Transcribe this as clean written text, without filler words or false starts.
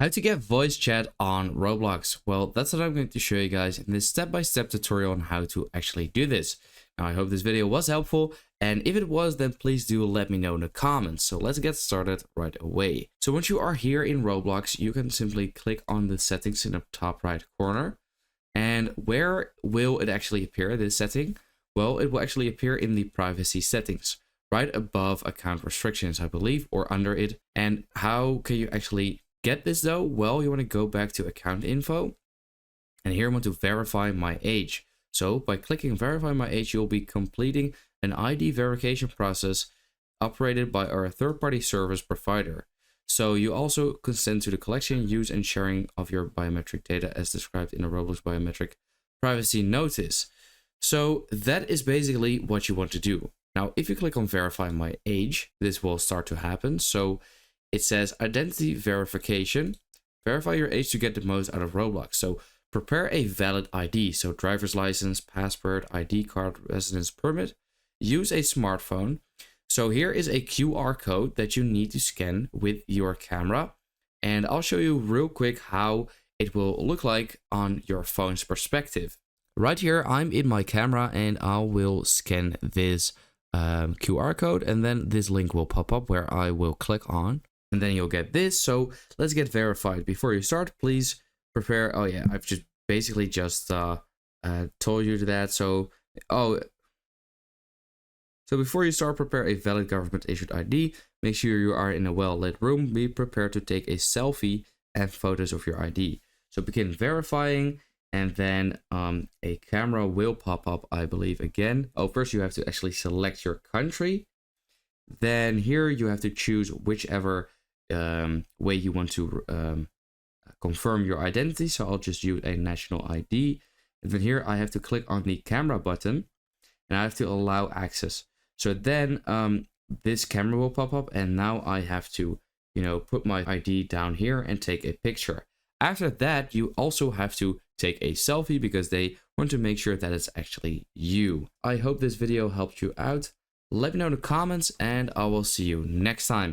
How to get voice chat on Roblox. Well, that's what I'm going to show you guys in this step-by-step tutorial on how to actually do this. Now, I hope this video was helpful, and if it was, then please do let me know in the comments. So let's get started right away. So once you are here in Roblox, you can simply click on the settings in the top right corner. And where will it actually appear, this setting? Well, it will actually appear in the privacy settings, right above account restrictions, I believe, or under it. And how can you actually get this though? Well, you want to go back to account info, and here I want to verify my age. So by clicking verify my age, you'll be completing an ID verification process operated by our third-party service provider. So you also consent to the collection, use, and sharing of your biometric data as described in the Roblox biometric privacy notice. So that is basically what you want to do. Now, if you click on verify my age, this will start to happen. So it says identity verification. Verify your age to get the most out of Roblox. So prepare a valid ID. So driver's license, passport, ID card, residence permit. Use a smartphone. So here is a QR code that you need to scan with your camera. And I'll show you real quick how it will look like on your phone's perspective. Right here, I'm in my camera and I will scan this QR code, and then this link will pop up where I will click on. And then you'll get this. So let's get verified. Before you start, please prepare. Oh yeah, I've just basically just told you that. So before you start, prepare a valid government issued ID. Make sure you are in a well-lit room. Be prepared to take a selfie and photos of your ID. So begin verifying, and then a camera will pop up, I believe, again. Oh, first you have to actually select your country. Then here you have to choose whichever way you want to confirm your identity. So I'll just use a national ID. And then here I have to click on the camera button, and I have to allow access. So then this camera will pop up, and now I have to, put my ID down here and take a picture. After that, you also have to take a selfie because they want to make sure that it's actually you. I hope this video helped you out. Let me know in the comments, and I will see you next time.